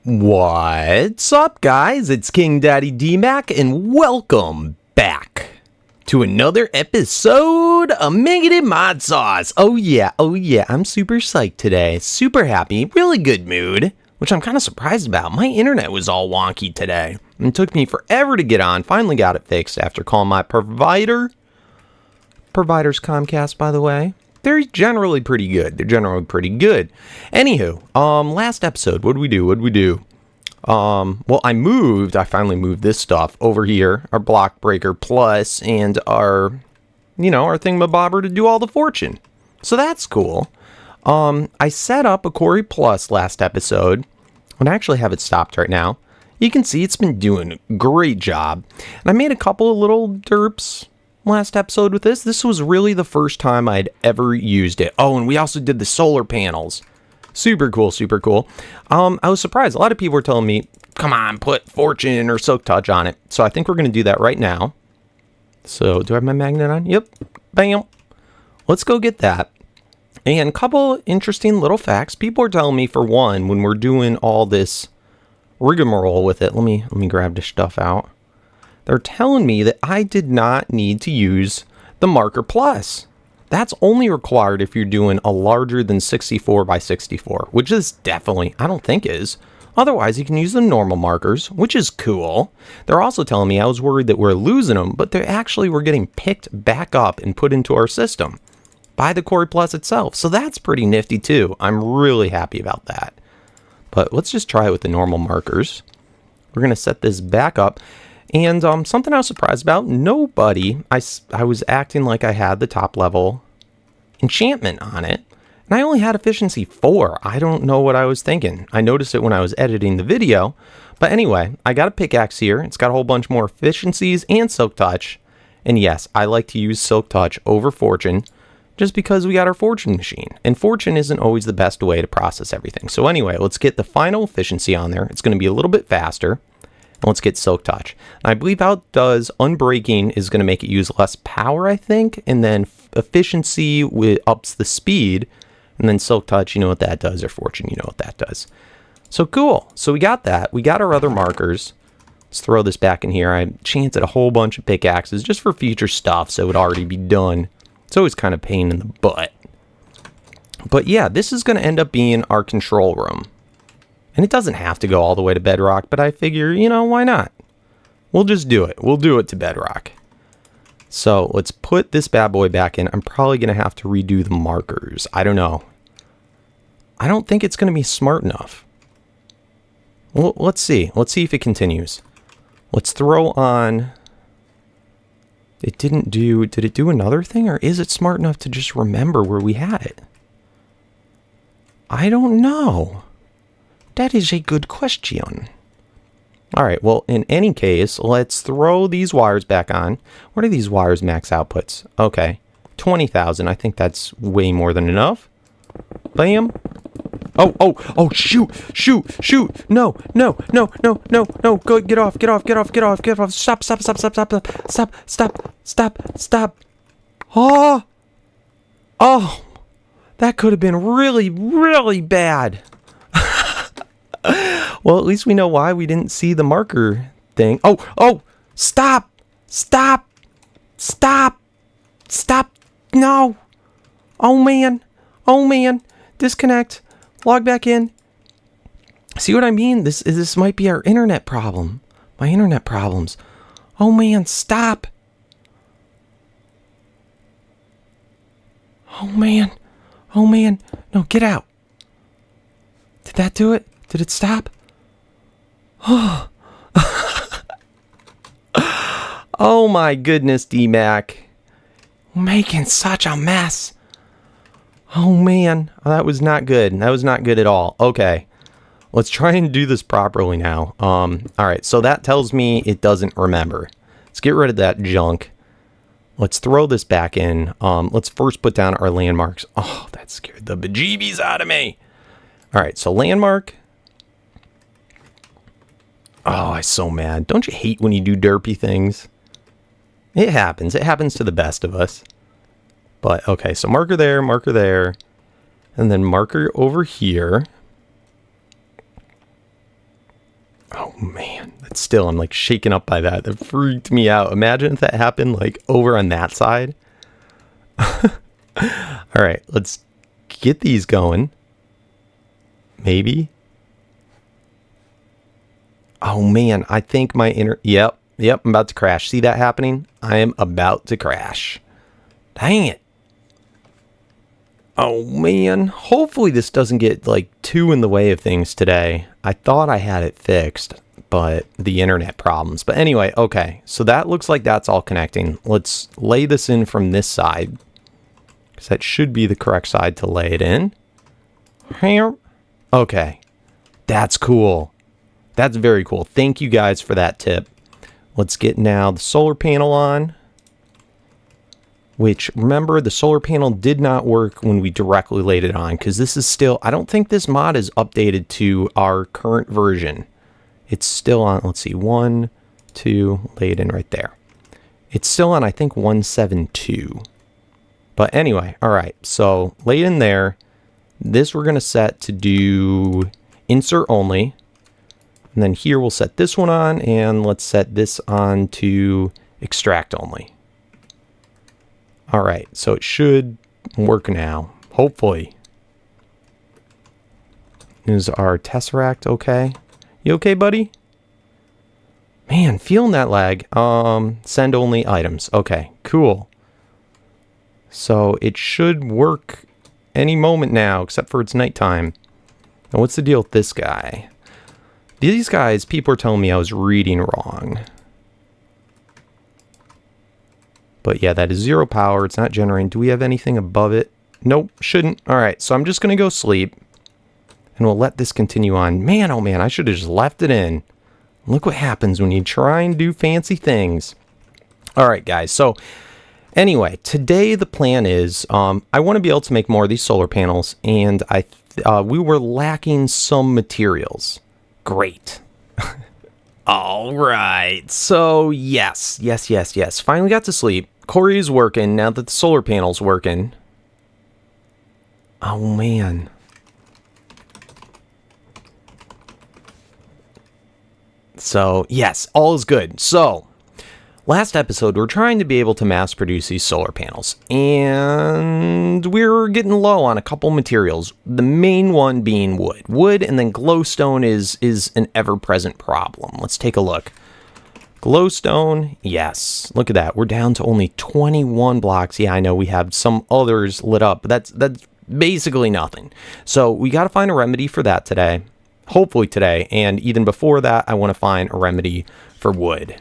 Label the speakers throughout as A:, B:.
A: What's up, guys? It's KingDaddyDMAC, and welcome back to another episode of ModSauce. Oh yeah, I'm super psyched today. Super happy, really good mood, which I'm kind of surprised about. My internet was all wonky today. It took me forever to get on. Finally got it fixed after calling my provider's Comcast, by the way. They're generally pretty good. Anywho, last episode, what did we do? Well, I finally moved this stuff over here, our Block Breaker Plus, and our thingamabobber to do all the fortune. So that's cool. I set up a Quarry Plus last episode. I actually have it stopped right now. You can see it's been doing a great job. And I made a couple of little derps last episode with this. This was really the first time I'd ever used it. Oh, and we also did the solar panels. Super cool. I was surprised. A lot of people were telling me, come on, put Fortune or Silk Touch on it. So I think we're going to do that right now. So do I have my magnet on? Yep. Bam. Let's go get that. And a couple interesting little facts. People are telling me, for one, when we're doing all this rigmarole with it, let me grab this stuff out. They're telling me that I did not need to use the Marker Plus. That's only required if you're doing a larger than 64 by 64, which is definitely, I don't think is. Otherwise, you can use the normal markers, which is cool. They're also telling me I was worried that we're losing them, but they actually were getting picked back up and put into our system by the Quarry Plus itself. So that's pretty nifty too. I'm really happy about that. But let's just try it with the normal markers. We're going to set this back up. And something I was surprised about, I was acting like I had the top level enchantment on it, and I only had efficiency 4. I don't know what I was thinking. I noticed it when I was editing the video, but anyway, I got a pickaxe here. It's got a whole bunch more efficiencies and Silk Touch, and yes, I like to use Silk Touch over Fortune, just because we got our Fortune machine, and Fortune isn't always the best way to process everything. So anyway, let's get the final efficiency on there. It's going to be a little bit faster. Let's get Silk Touch. And I believe how it does Unbreaking is going to make it use less power, I think. And then efficiency ups the speed. And then Silk Touch, you know what that does. Or Fortune, you know what that does. So cool. So we got that. We got our other markers. Let's throw this back in here. I chanted a whole bunch of pickaxes just for future stuff, so it would already be done. It's always kind of a pain in the butt. But yeah, this is going to end up being our control room. And it doesn't have to go all the way to bedrock, but I figure, why not? We'll just do it. We'll do it to bedrock. So let's put this bad boy back in. I'm probably going to have to redo the markers. I don't know. I don't think it's going to be smart enough. Well, let's see. Let's see if it continues. Let's throw on... Did it do another thing? Or is it smart enough to just remember where we had it? I don't know. That is a good question. All right, well, in any case, let's throw these wires back on. What are these wires max outputs? Okay, 20,000. I think that's way more than enough. Bam. Oh, shoot. No. Go, get off. Stop. Oh, that could have been really, really bad. Well, at least we know why we didn't see the marker thing. Oh, stop. No. Oh, man. Disconnect. Log back in. See what I mean? This might be our internet problem. My internet problems. Oh, man, stop. Oh, man. No, get out. Did that do it? Did it stop? Oh my goodness, DMAC. Making such a mess. Oh man, that was not good. That was not good at all. Okay, let's try and do this properly now. All right, so that tells me it doesn't remember. Let's get rid of that junk. Let's throw this back in. Let's first put down our landmarks. Oh, that scared the bejeebies out of me. All right, so landmark. Oh, I'm so mad. Don't you hate when you do derpy things? It happens. It happens to the best of us. But, okay, so marker there, and then marker over here. man, that's still, I'm like shaken up by that. That freaked me out. Imagine if that happened like over on that side. All right, let's get these going. Maybe. Oh man, I think my yep, I'm about to crash. See that happening? I am about to crash. Dang it. Oh man, hopefully this doesn't get like too in the way of things today. I thought I had it fixed, but the internet problems. But anyway, okay, so that looks like that's all connecting. Let's lay this in from this side, because that should be the correct side to lay it in. Here. Okay, that's cool. That's very cool. Thank you guys for that tip. Let's get now the solar panel on. Which, remember, the solar panel did not work when we directly laid it on, because this is still, I don't think this mod is updated to our current version. It's still on, let's see, 1, 2, laid in right there. It's still on, I think, 172. But anyway, all right, so laid in there. This we're going to set to do insert only. And then here we'll set this one on, and let's set this on to extract only. All right, so it should work now, hopefully. Is our Tesseract okay? You okay, buddy? Man, feeling that lag. Send only items. Okay, cool. So it should work any moment now, except for it's nighttime. Now, what's the deal with this guy? These guys, people are telling me I was reading wrong. But yeah, that is 0 power. It's not generating. Do we have anything above it? Nope, shouldn't. All right, so I'm just going to go sleep. And we'll let this continue on. Man, oh man, I should have just left it in. Look what happens when you try and do fancy things. All right, guys. So anyway, today the plan is I want to be able to make more of these solar panels. And we were lacking some materials. Great. All right. So yes. Finally got to sleep. Corey's working now that the solar panel's working. Oh, man. So, yes, all is good. So, last episode, we're trying to be able to mass produce these solar panels. And we're getting low on a couple materials. The main one being wood. Wood and then glowstone is an ever-present problem. Let's take a look. Glowstone, yes. Look at that. We're down to only 21 blocks. Yeah, I know we have some others lit up, but that's basically nothing. So we got to find a remedy for that today. Hopefully today. And even before that, I want to find a remedy for wood.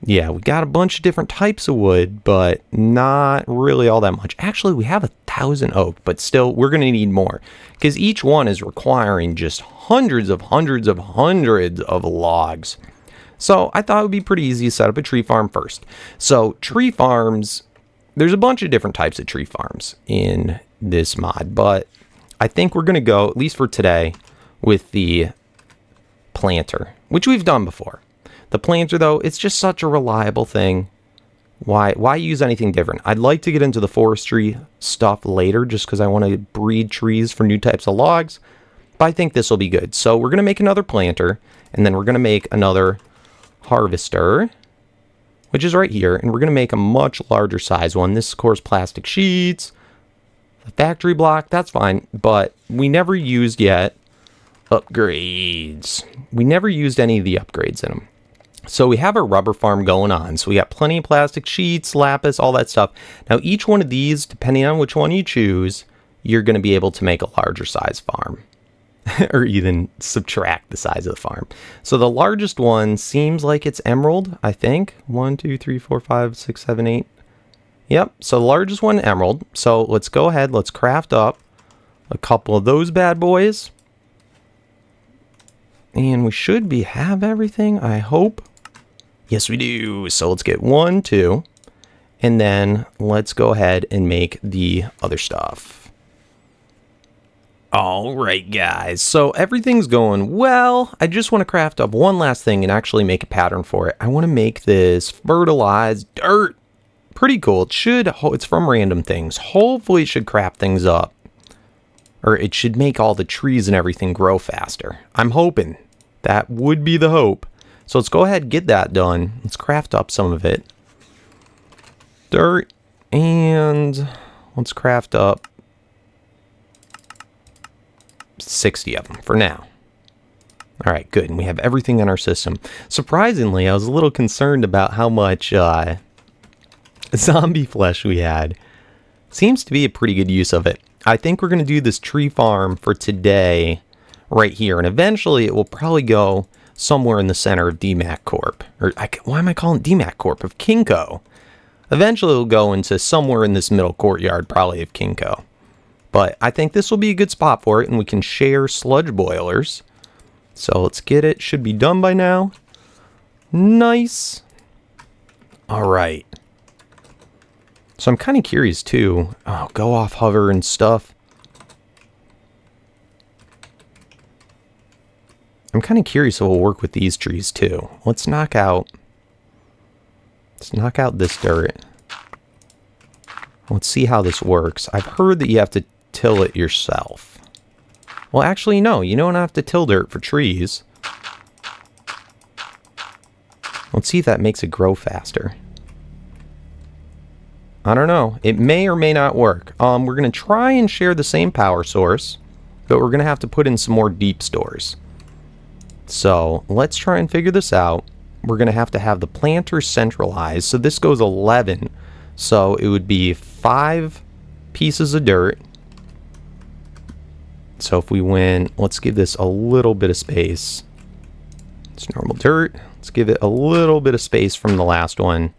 A: Yeah, we got a bunch of different types of wood, but not really all that much. Actually, we have 1,000 oak, but still, we're going to need more. Because each one is requiring just hundreds of logs. So I thought it would be pretty easy to set up a tree farm first. So tree farms, there's a bunch of different types of tree farms in this mod, but I think we're going to go, at least for today, with the planter, which we've done before. The planter, though, it's just such a reliable thing. Why use anything different? I'd like to get into the forestry stuff later just because I want to breed trees for new types of logs, but I think this will be good. So we're going to make another planter, and then we're going to make another harvester, which is right here, and we're going to make a much larger size one. This, of course, plastic sheets, the factory block, that's fine, but we never used yet upgrades. We never used any of the upgrades in them. So we have our rubber farm going on. So we got plenty of plastic sheets, lapis, all that stuff. Now each one of these, depending on which one you choose, you're going to be able to make a larger size farm. Or even subtract the size of the farm. So the largest one seems like it's emerald, I think. 1, 2, 3, 4, 5, 6, 7, 8. Yep, so the largest one, emerald. So let's go ahead, let's craft up a couple of those bad boys. And we should have everything, I hope. Yes, we do. So let's get 1, 2. And then let's go ahead and make the other stuff. All right, guys. So everything's going well. I just want to craft up one last thing and actually make a pattern for it. I want to make this fertilized dirt. Pretty cool. It's from random things. Hopefully it should craft things up. Or it should make all the trees and everything grow faster. I'm hoping. That would be the hope. So let's go ahead and get that done. Let's craft up some of it. Dirt. And let's craft up 60 of them for now. All right, good. And we have everything in our system. Surprisingly, I was a little concerned about how much zombie flesh we had. Seems to be a pretty good use of it. I think we're going to do this tree farm for today right here. And eventually it will probably go somewhere in the center of DMAC Corp. Or why am I calling it DMAC Corp? Of Kinko. Eventually it'll go into somewhere in this middle courtyard, probably of Kinko. But I think this will be a good spot for it, and we can share sludge boilers. So let's get it. Should be done by now. Nice. All right. So I'm kind of curious too. Oh, go off hover and stuff. I'm kind of curious if we'll work with these trees too. Let's knock out this dirt. Let's see how this works. I've heard that you have to till it yourself. Well, actually, no. You don't have to till dirt for trees. Let's see if that makes it grow faster. I don't know. It may or may not work. We're going to try and share the same power source, but we're going to have to put in some more deep stores. So let's try and figure this out. We're going to have the planter centralized. So this goes 11. So it would be 5 pieces of dirt. So if we went, let's give this a little bit of space. It's normal dirt. Let's give it a little bit of space from the last one.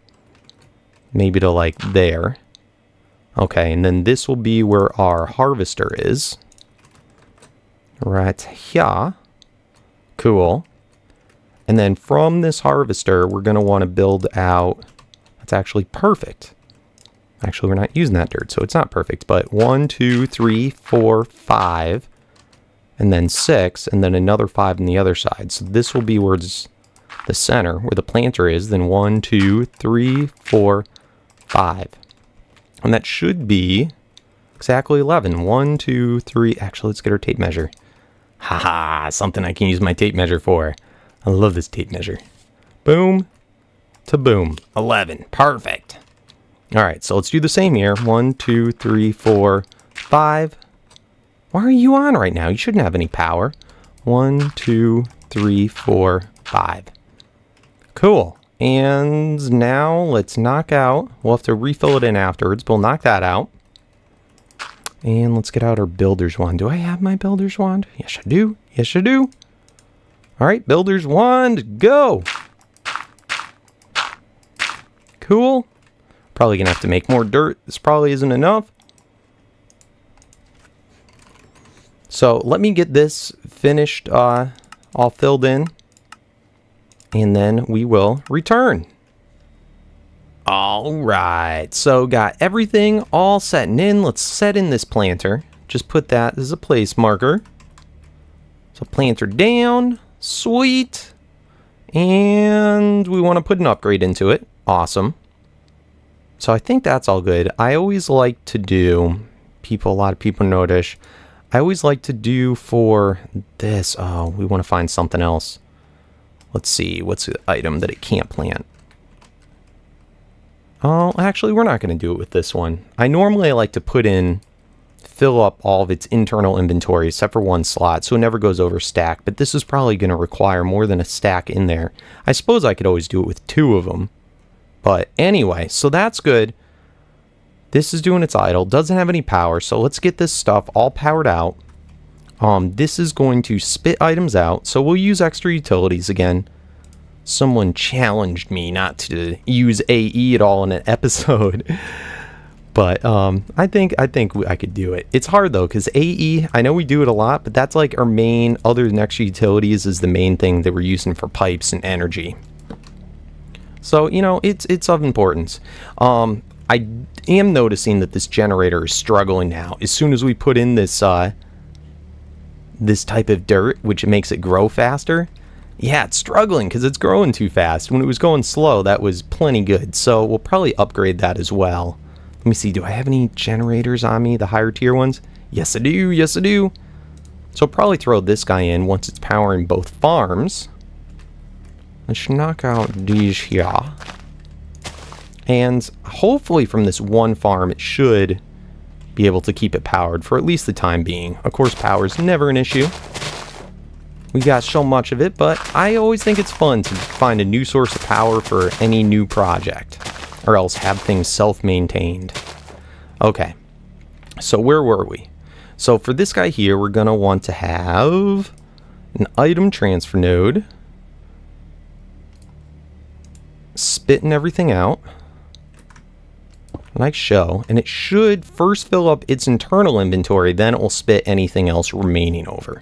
A: Maybe to like there. Okay, and then this will be where our harvester is. Right here. Cool. And then from this harvester, we're going to want to build out. That's actually perfect. Actually, we're not using that dirt, so it's not perfect. But 1, 2, 3, 4, 5. And then 6. And then another 5 on the other side. So this will be where it's the center, where the planter is. Then 1, 2, 3, 4, 5. And that should be exactly 11. 1, 2, 3. Actually, let's get our tape measure. Haha, something I can use my tape measure for. I love this tape measure. Boom to boom. 11. Perfect. All right, so let's do the same here. 1, 2, 3, 4, 5. Why are you on right now? You shouldn't have any power. 1, 2, 3, 4, 5. Cool. And now let's knock out. We'll have to refill it in afterwards, but we'll knock that out. And let's get out our builder's wand. Do I have my builder's wand? Yes, I do. Yes, I do. All right, builder's wand, go. Cool. Probably gonna have to make more dirt. This probably isn't enough. So let me get this finished, all filled in. And then we will return. All right, so got everything all setting in. Let's set in this planter. Just put that as a place marker. So planter down, sweet. And we want to put an upgrade into it. Awesome. So I think that's all good. I always like to do, a lot of people notice, I always like to do for this, oh, we want to find something else. Let's see, what's the item that it can't plant? Oh, actually, we're not going to do it with this one. I normally like to fill up all of its internal inventory, except for one slot, so it never goes over stack. But this is probably going to require more than a stack in there. I suppose I could always do it with 2 of them. But anyway, so that's good. This is doing its idle, doesn't have any power, so let's get this stuff all powered out. This is going to spit items out, so we'll use extra utilities again. Someone challenged me not to use AE at all in an episode. But I think I could do it. It's hard though, because AE, I know we do it a lot, but that's like our main, other than extra utilities, is the main thing that we're using for pipes and energy. So, you know, it's of importance. I am noticing that this generator is struggling now. As soon as we put in this this type of dirt, which makes it grow faster, yeah, it's struggling because it's growing too fast. When it was going slow, that was plenty good. So we'll probably upgrade that as well. Let me see, do I have any generators on me, the higher tier ones? Yes, I do. Yes, I do. So I'll probably throw this guy in once it's powering both farms. Let's knock out these here. And hopefully from this one farm, it should be able to keep it powered for at least the time being. Of course, power is never an issue. We got so much of it, but I always think it's fun to find a new source of power for any new project, or else have things self-maintained. Okay, so where were we? So for this guy here, we're going to want to have an item transfer node, spitting everything out, like so, and it should first fill up its internal inventory, then it will spit anything else remaining over.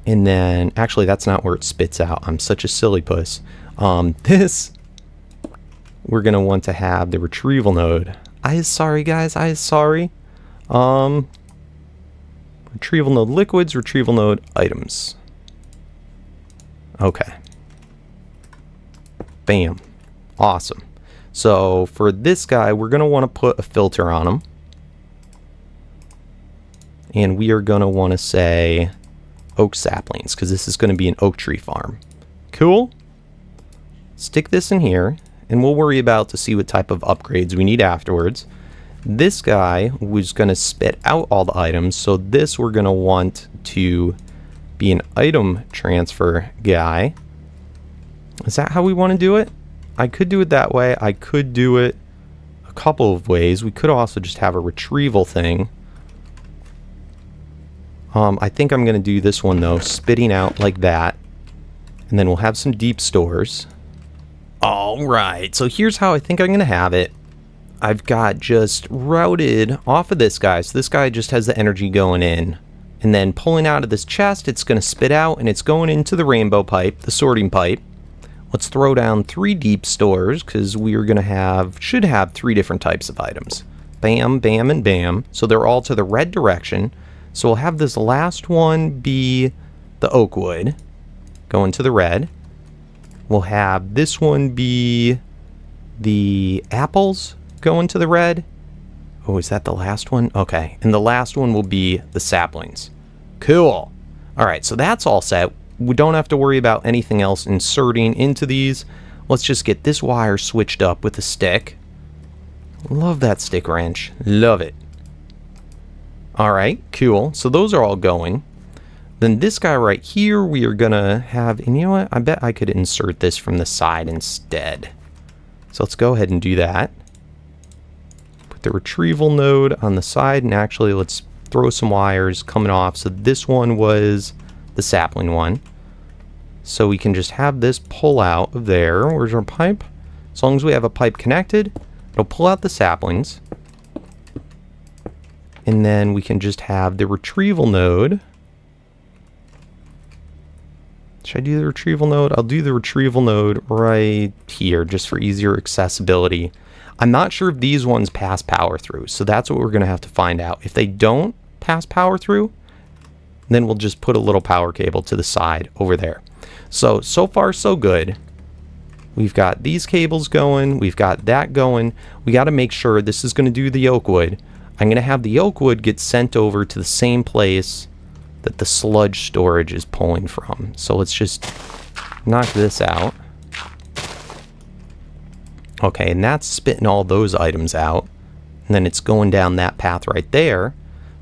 A: And then, actually, that's not where it spits out. I'm such a silly puss. This, we're going to want to have the retrieval node. Sorry, guys. Sorry. Retrieval node liquids, retrieval node items. Okay. Bam. Awesome. So, for this guy, we're going to want to put a filter on him. And we are going to want to say oak saplings, because this is going to be an oak tree farm. Cool. Stick this in here, and we'll worry about to see what type of upgrades we need afterwards. This guy was going to spit out all the items, so this we're going to want to be an item transfer guy. Is that how we want to do it? I could do it that way. I could do it a couple of ways. We could also just have a retrieval thing. I think I'm going to do this one, though, spitting out like that. And then we'll have some deep stores. All right, so here's how I think I'm going to have it. I've got just routed off of this guy. So this guy just has the energy going in. And then pulling out of this chest, it's going to spit out, and it's going into the rainbow pipe, the sorting pipe. Let's throw down 3 deep stores, because we are going to should have 3 different types of items. Bam, bam, and bam. So they're all to the red direction. So we'll have this last one be the oak wood, going to the red. We'll have this one be the apples, going to the red. Oh, is that the last one? Okay. And the last one will be the saplings. Cool. All right, so that's all set. We don't have to worry about anything else inserting into these. Let's just get this wire switched up with a stick. Love that stick wrench. Love it. All right, cool. So those are all going. Then this guy right here, we are going to have, and you know what? I bet I could insert this from the side instead. So let's go ahead and do that. Put the retrieval node on the side, and actually let's throw some wires coming off. So this one was the sapling one. So we can just have this pull out of there. Where's our pipe? As long as we have a pipe connected, it'll pull out the saplings. And then we can just have the retrieval node. Should I do the retrieval node? I'll do the retrieval node right here, just for easier accessibility. I'm not sure if these ones pass power through, so that's what we're going to have to find out. If they don't pass power through, then we'll just put a little power cable to the side over there. So far so good. We've got these cables going. We've got that going. We got to make sure this is going to do the oak wood. I'm going to have the oak wood get sent over to the same place that the sludge storage is pulling from. So let's just knock this out. Okay, and that's spitting all those items out. And then it's going down that path right there.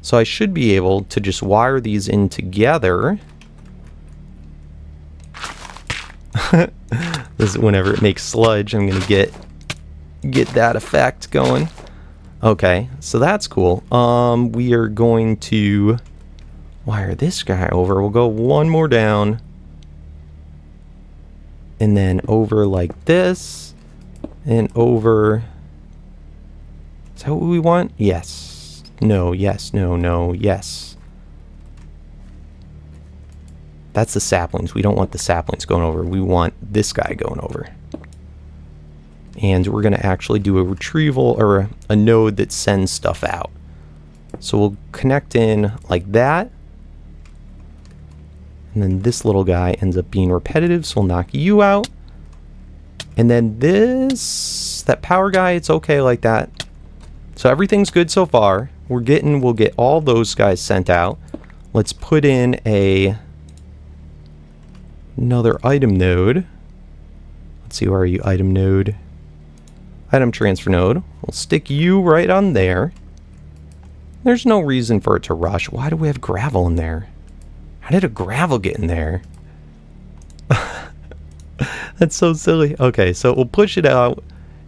A: So I should be able to just wire these in together. This is whenever it makes sludge, I'm going to get that effect going. Okay, so that's cool. We are going to wire this guy over. We'll go one more down. And then over like this. And over. Is that what we want? Yes. No, yes, no, no, yes. That's the saplings. We don't want the saplings going over. We want this guy going over. And we're going to actually do a retrieval or a node that sends stuff out. So we'll connect in like that. And then this little guy ends up being repetitive, so we'll knock you out. And then that power guy, it's okay like that. So everything's good so far. we'll get all those guys sent out. Let's put in another item node. Let's see, where are you, item node? Item transfer node. We'll stick you right on there. There's no reason for it to rush. Why do we have gravel in there? How did a gravel get in there? That's so silly. Okay, so we'll push it out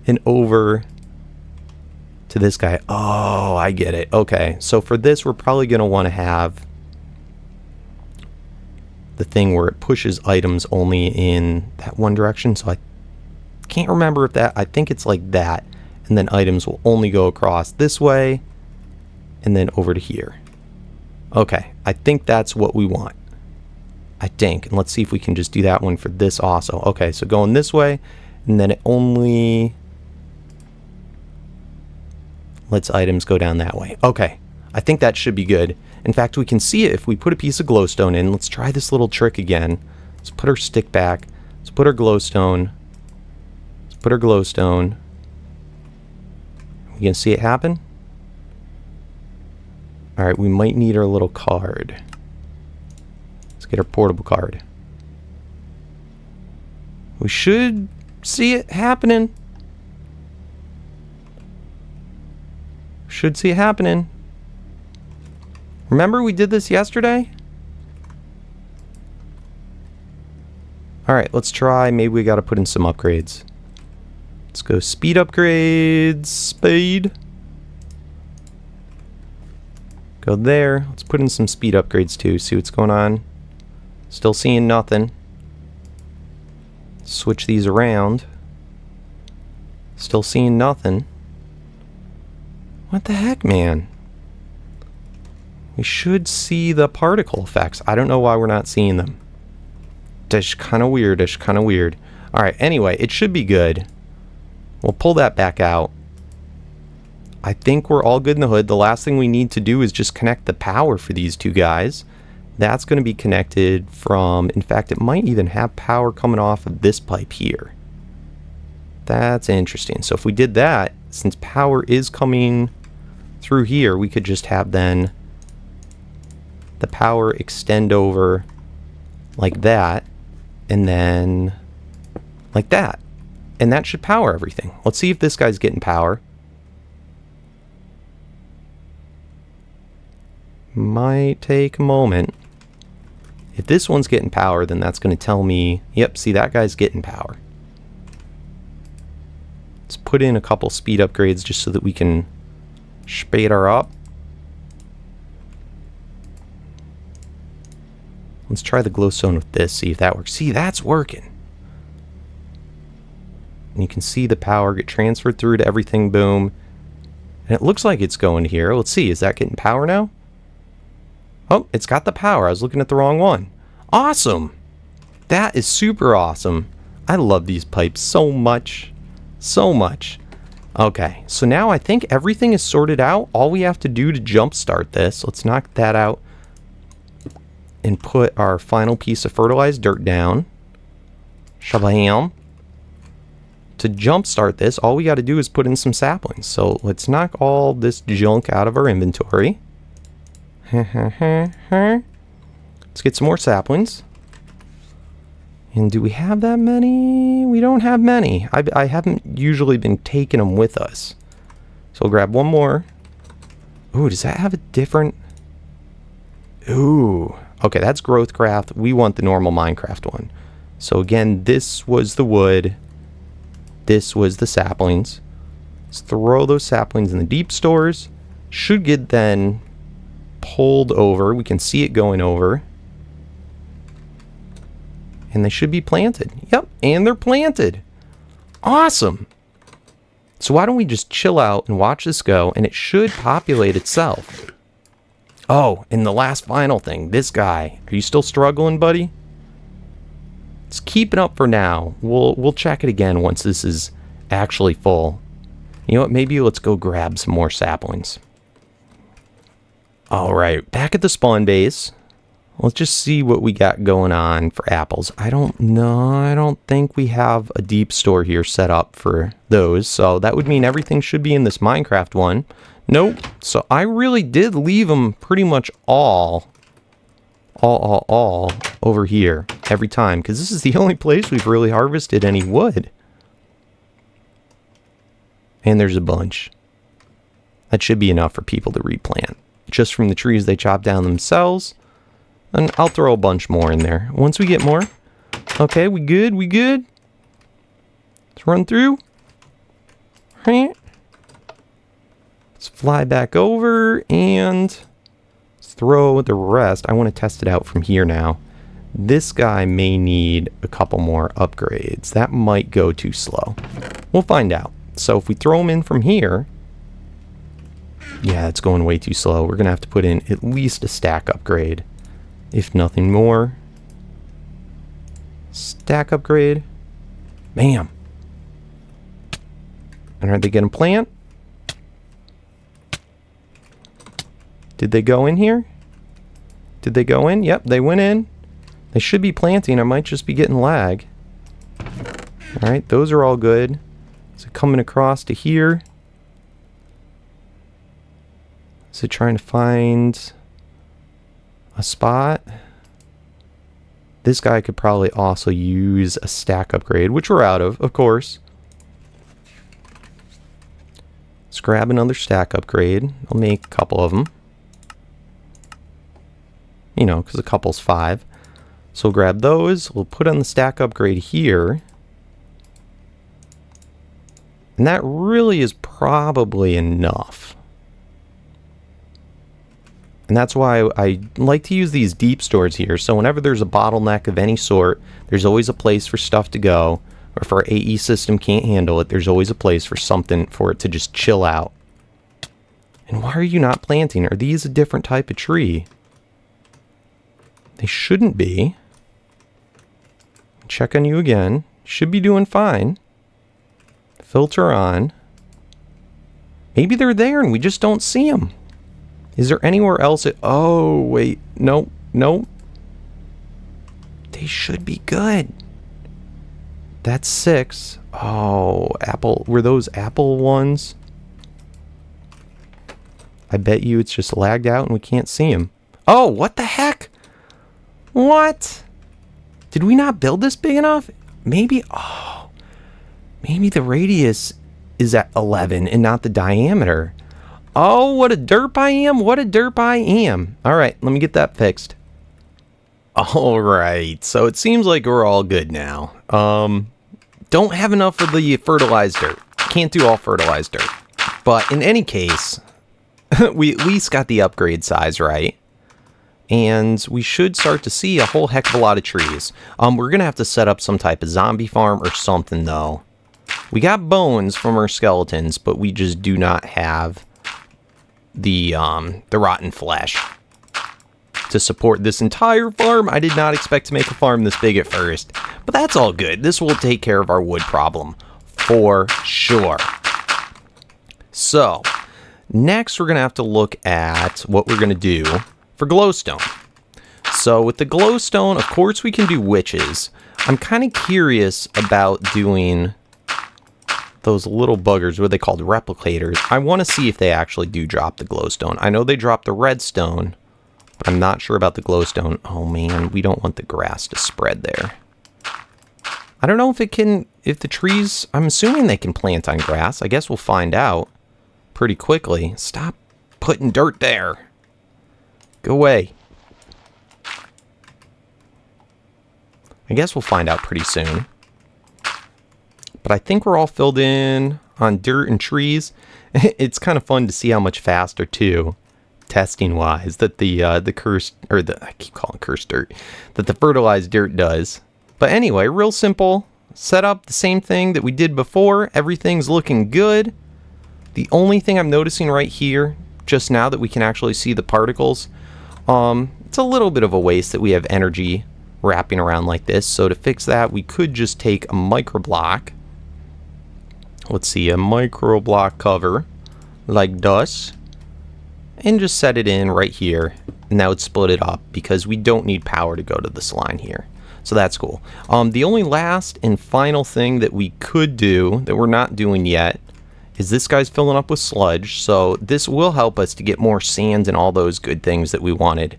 A: and over to this guy. Oh, I get it. Okay, so for this, we're probably going to want to have the thing where it pushes items only in that one direction. So I can't remember if that, I think it's like that. And then items will only go across this way and then over to here. Okay, I think that's what we want. I think. And let's see if we can just do that one for this also. Okay, so going this way, and then it only lets items go down that way. Okay, I think that should be good. In fact, we can see it if we put a piece of glowstone in. Let's try this little trick again. Let's put our stick back. Let's put our glowstone. Let's put our glowstone. You can see it happen? Alright, we might need our little card. Let's get our portable card. We should see it happening. Should see it happening. Remember we did this yesterday? Alright, let's try. Maybe we got to put in some upgrades. Let's go speed upgrades. Speed. Go there. Let's put in some speed upgrades too. See what's going on. Still seeing nothing. Switch these around. Still seeing nothing. What the heck, man? We should see the particle effects. I don't know why we're not seeing them. That's kind of weird. That's kind of weird. Alright, anyway, it should be good. We'll pull that back out. I think we're all good in the hood. The last thing we need to do is just connect the power for these two guys. That's going to be connected from, in fact, it might even have power coming off of this pipe here. That's interesting. So if we did that, since power is coming through here, we could just have then the power extend over like that, and then like that. And that should power everything. Let's see if this guy's getting power. Might take a moment. If this one's getting power, then that's going to tell me, yep, see, that guy's getting power. Let's put in a couple speed upgrades just so that we can speed her up. Let's try the glowstone with this, see if that works. See, that's working. And you can see the power get transferred through to everything, boom. And it looks like it's going here. Let's see, is that getting power now? Oh, it's got the power. I was looking at the wrong one. Awesome! That is super awesome. I love these pipes so much. So much. Okay, so now I think everything is sorted out. All we have to do to jumpstart this, let's knock that out and put our final piece of fertilized dirt down. Shabam. To jumpstart this, all we got to do is put in some saplings. So let's knock all this junk out of our inventory. Let's get some more saplings. And do we have that many? We don't have many. I haven't usually been taking them with us. So we'll grab one more. Ooh, does that have a different... Ooh. Okay, that's GrowthCraft. We want the normal Minecraft one. So again, this was the wood. This was the saplings. Let's throw those saplings in the deep stores. Should get then pulled over. We can see it going over. And they should be planted. Yep, and they're planted. Awesome. So why don't we just chill out and watch this go, and it should populate itself. Oh, and the last final thing. This guy. Are you still struggling, buddy? Let's keep it up for now. We'll check it again once this is actually full. You know what? Maybe let's go grab some more saplings. Alright, back at the spawn base. Let's just see what we got going on for apples. I don't know. I don't think we have a deep store here set up for those. So that would mean everything should be in this Minecraft one. Nope. So I really did leave them pretty much all over here every time, because this is the only place we've really harvested any wood. And there's a bunch. That should be enough for people to replant, just from the trees they chop down themselves. And I'll throw a bunch more in there once we get more. Okay, we good? We good? Let's run through. Let's fly back over and let's throw the rest. I want to test it out from here now. This guy may need a couple more upgrades. That might go too slow. We'll find out. So if we throw him in from here, yeah, it's going way too slow. We're going to have to put in at least a stack upgrade, if nothing more. Stack upgrade. Bam. And are they going to plant? Did they go in here? Did they go in? Yep, they went in. They should be planting. I might just be getting lag. Alright, those are all good. Is it coming across to here? Is it trying to find a spot? This guy could probably also use a stack upgrade, which we're out of course. Let's grab another stack upgrade. I'll make a couple of them. You know, because a couple's 5. So we'll grab those. We'll put on the stack upgrade here. And that really is probably enough. And that's why I like to use these deep stores here. So whenever there's a bottleneck of any sort, there's always a place for stuff to go. Or if our AE system can't handle it, there's always a place for something for it to just chill out. And why are you not planting? Are these a different type of tree? They shouldn't be. Check on you again. Should be doing fine. Filter on. Maybe they're there and we just don't see them. Is there anywhere else? Oh, wait. Nope. Nope. They should be good. That's 6. Oh, apple. Were those apple ones? I bet you it's just lagged out and we can't see them. Oh, what the heck? What? Did we not build this big enough? Maybe. Oh. Maybe the radius is at 11 and not the diameter. Oh, what a derp I am. What a derp I am. All right, let me get that fixed. All right, so it seems like we're all good now. Don't have enough of the fertilized dirt. Can't do all fertilized dirt. But in any case, we at least got the upgrade size right. And we should start to see a whole heck of a lot of trees. We're going to have to set up some type of zombie farm or something, though. We got bones from our skeletons, but we just do not have the rotten flesh to support this entire farm. I did not expect to make a farm this big at first, but that's all good. This will take care of our wood problem for sure. So next we're gonna have to look at what we're gonna do for glowstone. So with the glowstone, of course we can do witches. I'm kind of curious about doing those little buggers, what are they called, replicators. I want to see if they actually do drop the glowstone. I know they drop the redstone, but I'm not sure about the glowstone. Oh man, we don't want the grass to spread there. I don't know if it can, if the trees, I'm assuming they can plant on grass. I guess we'll find out pretty quickly. Stop putting dirt there. Go away. I guess we'll find out pretty soon. But I think we're all filled in on dirt and trees. It's kind of fun to see how much faster, too, testing-wise, that the cursed, or the, I keep calling cursed dirt, that the fertilized dirt does. But anyway, real simple setup, the same thing that we did before. Everything's looking good. The only thing I'm noticing right here, just now that we can actually see the particles, it's a little bit of a waste that we have energy wrapping around like this. So to fix that, we could just take a microblock. Let's see, a microblock cover like this, and just set it in right here, and that would split it up because we don't need power to go to this line here. So that's cool. The only last and final thing that we could do that we're not doing yet is this guy's filling up with sludge. So this will help us to get more sand and all those good things that we wanted.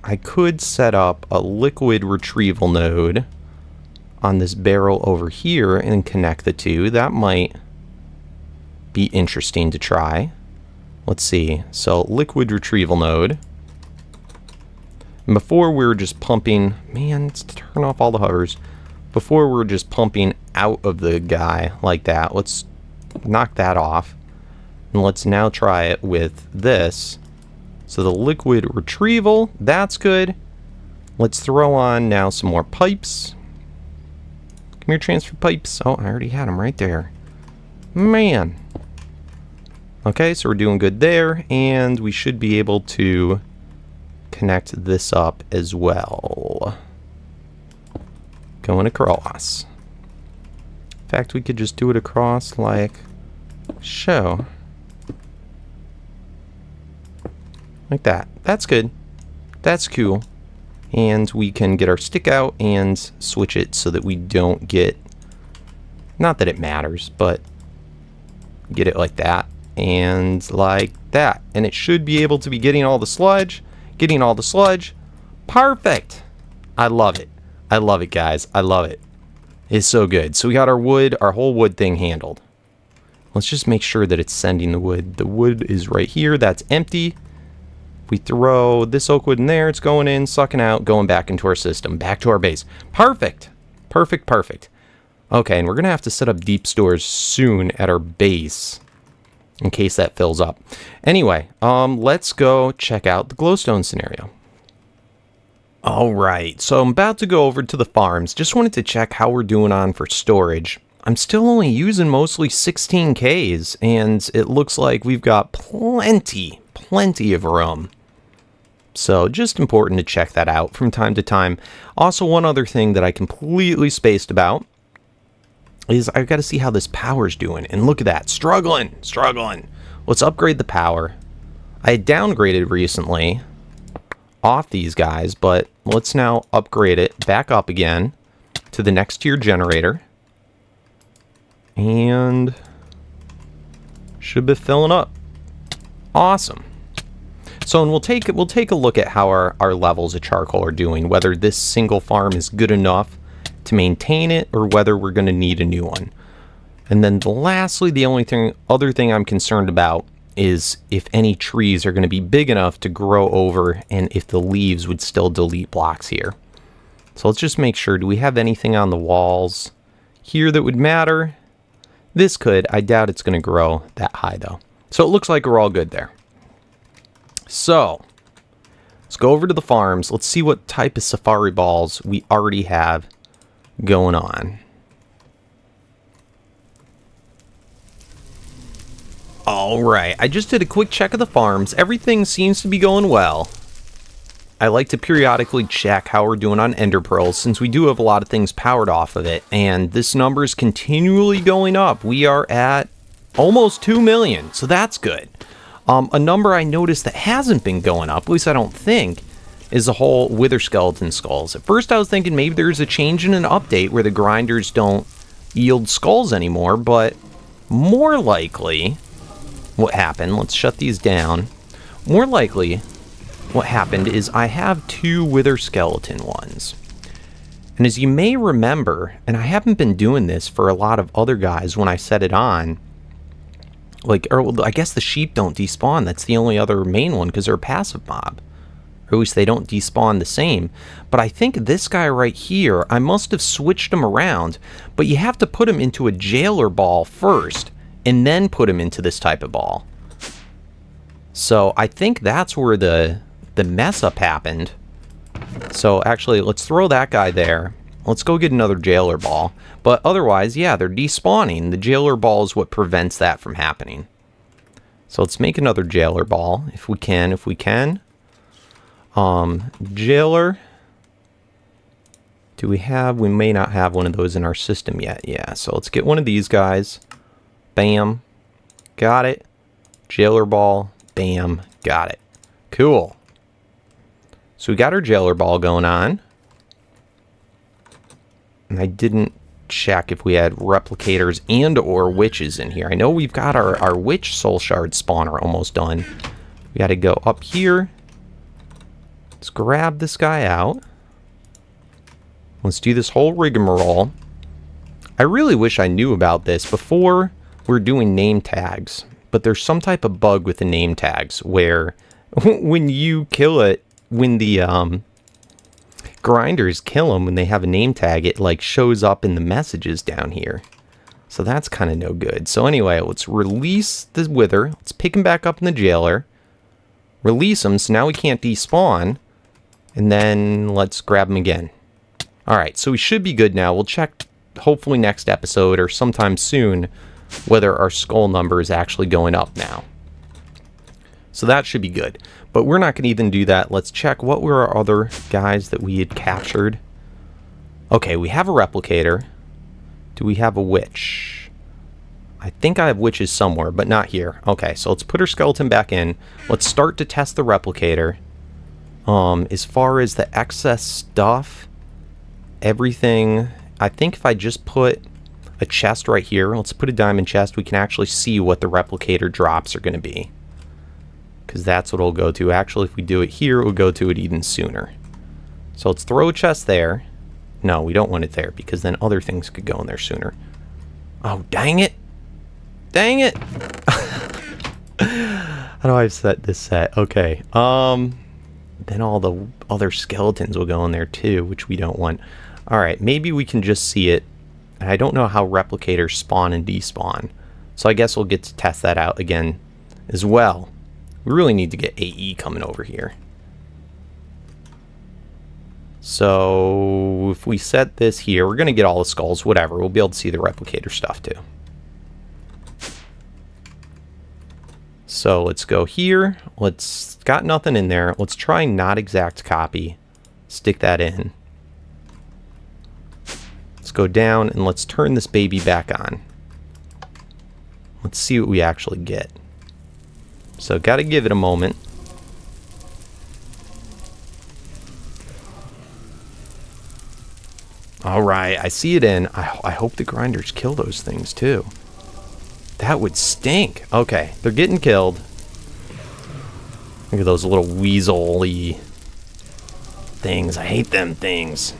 A: I could set up a liquid retrieval node on this barrel over here and connect the two. That might be interesting to try. Let's see. So liquid retrieval node. And before we were just pumping, man, let's turn off all the hovers. Before we were just pumping out of the guy like that. Let's knock that off. And let's now try it with this. So the liquid retrieval, that's good. Let's throw on now some more pipes. Come here, transfer pipes. Oh, I already had them right there. Man. Okay, so we're doing good there. And we should be able to connect this up as well. Going across. In fact, we could just do it across like so. Like that. That's good. That's cool. And we can get our stick out and switch it so that we don't get, not that it matters, but get it like that and like that. And it should be able to be getting all the sludge. Getting all the sludge. Perfect. I love it. I love it, guys. I love it. It's so good. So we got our wood, our whole wood thing handled. Let's just make sure that it's sending the wood. The wood is right here. That's empty. We throw this oak wood in there, it's going in, sucking out, going back into our system, back to our base. Perfect. Perfect, perfect. Okay, and we're going to have to set up deep stores soon at our base in case that fills up. Anyway, let's go check out the glowstone scenario. All right, so I'm about to go over to the farms. Just wanted to check how we're doing on for storage. I'm still only using mostly 16Ks, and it looks like we've got plenty of room. So just important to check that out from time to time. Also, one other thing that I completely spaced about is I've got to see how this power's doing. And look at that, struggling. Let's upgrade the power. I had downgraded recently off these guys, but let's now upgrade it back up again to the next tier generator. And should be filling up. Awesome. So, and we'll take a look at how our levels of charcoal are doing, whether this single farm is good enough to maintain it or whether we're going to need a new one. And then lastly, the other thing I'm concerned about is if any trees are going to be big enough to grow over and if the leaves would still delete blocks here. So let's just make sure, do we have anything on the walls here that would matter? This could. I doubt it's going to grow that high though. So it looks like we're all good there. So, let's go over to the farms. Let's see what type of safari balls we already have going on. Alright, I just did a quick check of the farms. Everything seems to be going well. I like to periodically check how we're doing on ender pearls since we do have a lot of things powered off of it. And this number is continually going up. We are at almost 2 million, so that's good. A number I noticed that hasn't been going up, at least I don't think, is the whole wither skeleton skulls. At first I was thinking maybe there's a change in an update where the grinders don't yield skulls anymore, but more likely what happened, let's shut these down, more likely what happened is I have 2 wither skeleton ones. And as you may remember, and I haven't been doing this for a lot of other guys when I set it on, like, or I guess the sheep don't despawn. That's the only other main one because they're a passive mob. Or at least they don't despawn the same. But I think this guy right here, I must have switched him around. But you have to put him into a jailer ball first and then put him into this type of ball. So I think that's where the mess up happened. So actually, let's throw that guy there. Let's go get another jailer ball. But otherwise, yeah, they're despawning. The jailer ball is what prevents that from happening. So let's make another jailer ball if we can. Jailer. Do we have? We may not have one of those in our system yet. Yeah, so let's get one of these guys. Bam. Got it. Jailer ball. Bam. Got it. Cool. So we got our jailer ball going on. And I didn't check if we had replicators and or witches in here. I know we've got our witch soul shard spawner almost done. We got to go up here. Let's grab this guy out. Let's do this whole rigmarole. I really wish I knew about this before we're doing name tags. But there's some type of bug with the name tags where when you kill it, when the grinders kill them when they have a name tag, it like shows up in the messages down here. So that's kind of no good. So anyway, let's release the wither. Let's pick him back up in the jailer. Release him, so now we can't despawn. And then let's grab him again. Alright, so we should be good now. We'll check hopefully next episode or sometime soon whether our skull number is actually going up now. So that should be good. But we're not going to even do that. Let's check what were our other guys that we had captured. Okay, we have a replicator. Do we have a witch? I think I have witches somewhere, but not here. Okay, so let's put our skeleton back in. Let's start to test the replicator. As far as the excess stuff, everything, I think if I just put a chest right here, let's put a diamond chest, we can actually see what the replicator drops are going to be. Because that's what it'll go to. Actually, if we do it here, it will go to it even sooner. So let's throw a chest there. No, we don't want it there, because then other things could go in there sooner. Oh, dang it! Dang it! How do I set this set? Okay. Then all the other skeletons will go in there too, which we don't want. Alright, maybe we can just see it. And I don't know how replicators spawn and despawn. So I guess we'll get to test that out again as well. We really need to get AE coming over here. So if we set this here, we're going to get all the skulls, whatever. We'll be able to see the replicator stuff too. So let's go here. Got nothing in there. Let's try not exact copy. Stick that in. Let's go down and let's turn this baby back on. Let's see what we actually get. So got to give it a moment. Alright, I see it in. I hope the grinders kill those things too. That would stink. Okay, they're getting killed. Look at those little weasel-y things. I hate them things.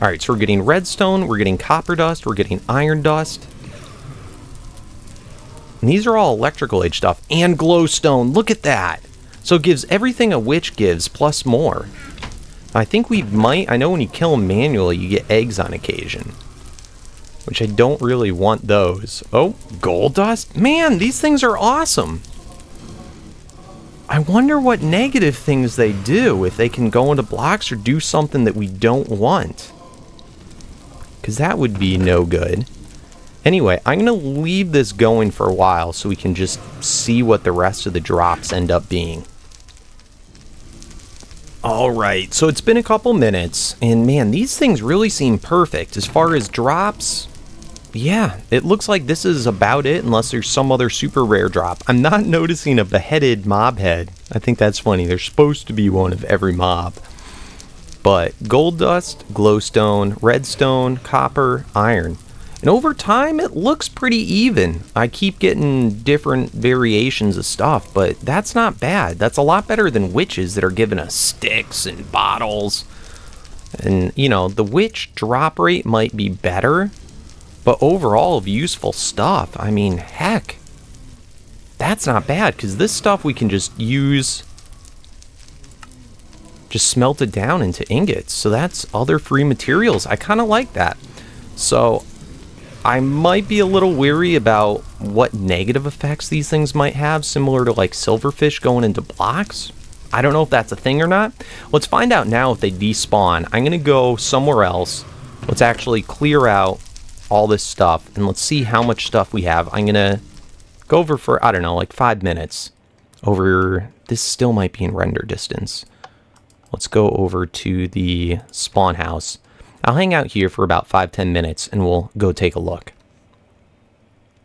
A: Alright, so we're getting redstone, we're getting copper dust, we're getting iron dust. And these are all electrical age stuff. And glowstone, look at that! So it gives everything a witch gives, plus more. I think we might, I know when you kill them manually, you get eggs on occasion. Which I don't really want those. Oh, gold dust? Man, these things are awesome! I wonder what negative things they do, if they can go into blocks or do something that we don't want. Because that would be no good. Anyway, I'm going to leave this going for a while so we can just see what the rest of the drops end up being. Alright, so it's been a couple minutes, and man, these things really seem perfect. As far as drops, yeah, it looks like this is about it, unless there's some other super rare drop. I'm not noticing a beheaded mob head. I think that's funny. There's supposed to be one of every mob. But gold dust, glowstone, redstone, copper, iron. And over time, it looks pretty even. I keep getting different variations of stuff, but that's not bad. That's a lot better than witches that are giving us sticks and bottles. And, you know, the witch drop rate might be better, but overall of useful stuff, I mean, heck, that's not bad, because this stuff we can just use, just smelt it down into ingots. So that's other free materials. I kind of like that. So I might be a little weary about what negative effects these things might have, similar to like silverfish going into blocks. I don't know if that's a thing or not. Let's find out now if they despawn. I'm going to go somewhere else. Let's actually clear out all this stuff, and let's see how much stuff we have. I'm going to go over for, I don't know, like 5 minutes. Over, this still might be in render distance. Let's go over to the spawn house. I'll hang out here for about 5-10 minutes and we'll go take a look.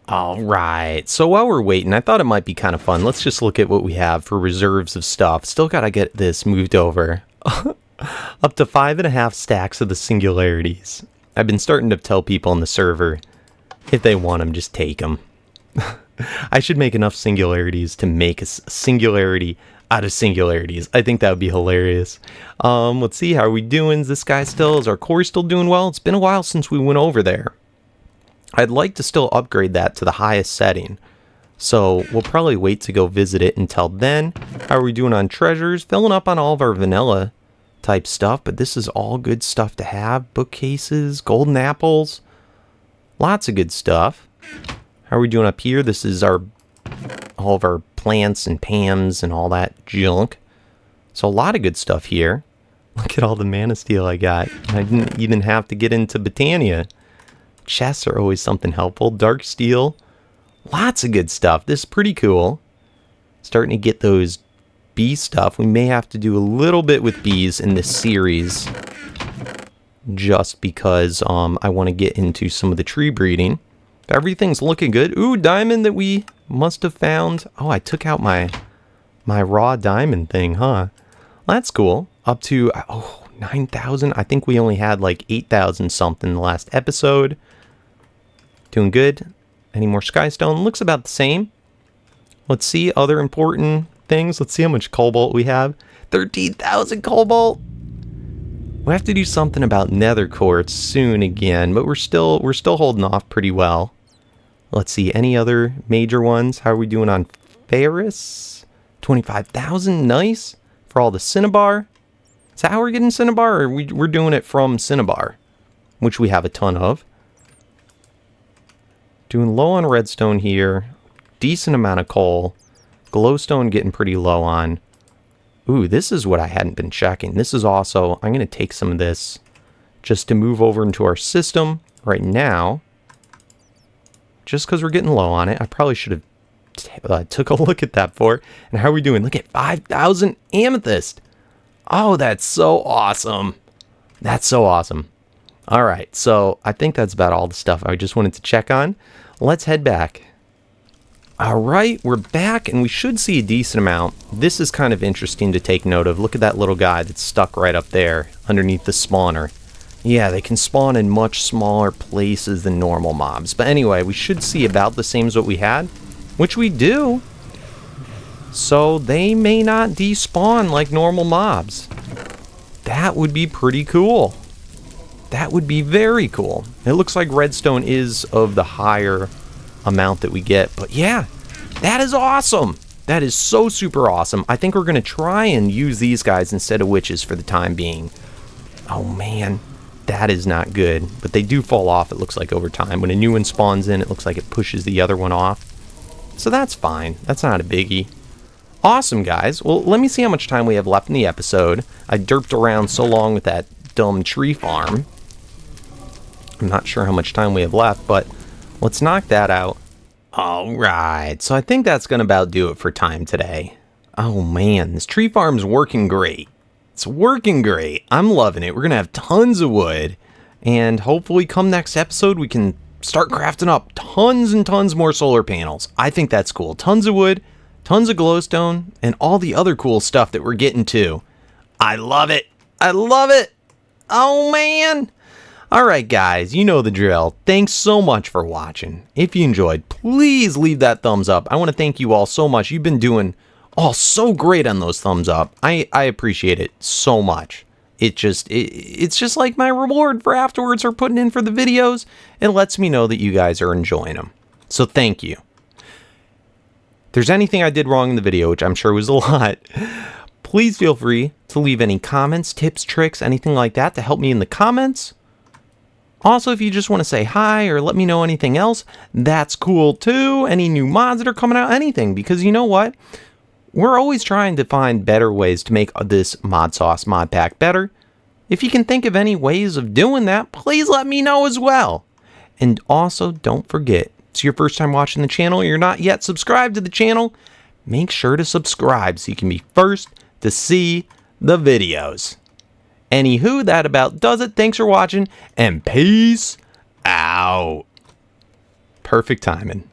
A: Alright, so while we're waiting, I thought it might be kind of fun. Let's just look at what we have for reserves of stuff. Still gotta get this moved over. Up to 5.5 stacks of the singularities. I've been starting to tell people on the server, if they want them, just take them. I should make enough singularities to make a singularity out of singularities. I think that would be hilarious. Let's see, how are we doing? Is our core still doing well? It's been a while since we went over there. I'd like to still upgrade that to the highest setting. So we'll probably wait to go visit it until then. How are we doing on treasures? Filling up on all of our vanilla type stuff, but this is all good stuff to have. Bookcases, golden apples, lots of good stuff. How are we doing up here? This is all of our plants and Pams and all that junk. So a lot of good stuff here. Look at all the mana steel I got. I didn't even have to get into Botania. Chests are always something helpful. Dark steel. Lots of good stuff. This is pretty cool. Starting to get those bee stuff. We may have to do a little bit with bees in this series. Just because I want to get into some of the tree breeding. Everything's looking good. Ooh, diamond that we must have found. Oh, I took out my raw diamond thing, huh? That's cool. Up to, 9,000. I think we only had like 8,000 something in the last episode. Doing good. Any more skystone? Looks about the same. Let's see other important things. Let's see how much cobalt we have. 13,000 cobalt. We have to do something about nether quartz soon again, but we're still holding off pretty well. Let's see, any other major ones? How are we doing on ferrous? 25,000, nice. For all the cinnabar. Is that how we're getting cinnabar, or we're doing it from cinnabar? Which we have a ton of. Doing low on redstone here. Decent amount of coal. Glowstone getting pretty low on. Ooh, this is what I hadn't been checking. This is also, I'm going to take some of this just to move over into our system right now. Just because we're getting low on it. I probably should have took a look at that before. And how are we doing? Look at 5,000 amethyst. Oh, that's so awesome. That's so awesome. All right, so I think that's about all the stuff I just wanted to check on. Let's head back. All right, we're back, and we should see a decent amount. This is kind of interesting to take note of. Look at that little guy that's stuck right up there underneath the spawner. Yeah, they can spawn in much smaller places than normal mobs. But anyway, we should see about the same as what we had, which we do. So they may not despawn like normal mobs. That would be pretty cool. That would be very cool. It looks like redstone is of the higher amount that we get. But yeah, that is awesome. That is so super awesome. I think we're going to try and use these guys instead of witches for the time being. Oh man, that is not good. But they do fall off, it looks like, over time. When a new one spawns in, it looks like it pushes the other one off. So that's fine. That's not a biggie. Awesome, guys. Well, let me see how much time we have left in the episode. I derped around so long with that dumb tree farm. I'm not sure how much time we have left, but let's knock that out. All right, so I think that's going to about do it for time today. Oh man, this tree farm's working great. It's working great. I'm loving it. We're going to have tons of wood, and hopefully come next episode we can start crafting up tons and tons more solar panels. I think that's cool. Tons of wood, tons of glowstone, and all the other cool stuff that we're getting to. I love it. I love it. Oh man. Alright guys, you know the drill. Thanks so much for watching. If you enjoyed, please leave that thumbs up. I want to thank you all so much. You've been doing so great on those thumbs up. I appreciate it so much. It's just like my reward for afterwards for putting in for the videos. It lets me know that you guys are enjoying them. So thank you. If there's anything I did wrong in the video, which I'm sure was a lot, please feel free to leave any comments, tips, tricks, anything like that to help me in the comments. Also, if you just want to say hi or let me know anything else, that's cool too. Any new mods that are coming out, anything. Because you know what? We're always trying to find better ways to make this ModSauce mod pack better. If you can think of any ways of doing that, please let me know as well. And also, don't forget, if it's your first time watching the channel, you're not yet subscribed to the channel, make sure to subscribe so you can be first to see the videos. Anywho, that about does it. Thanks for watching, and peace out. Perfect timing.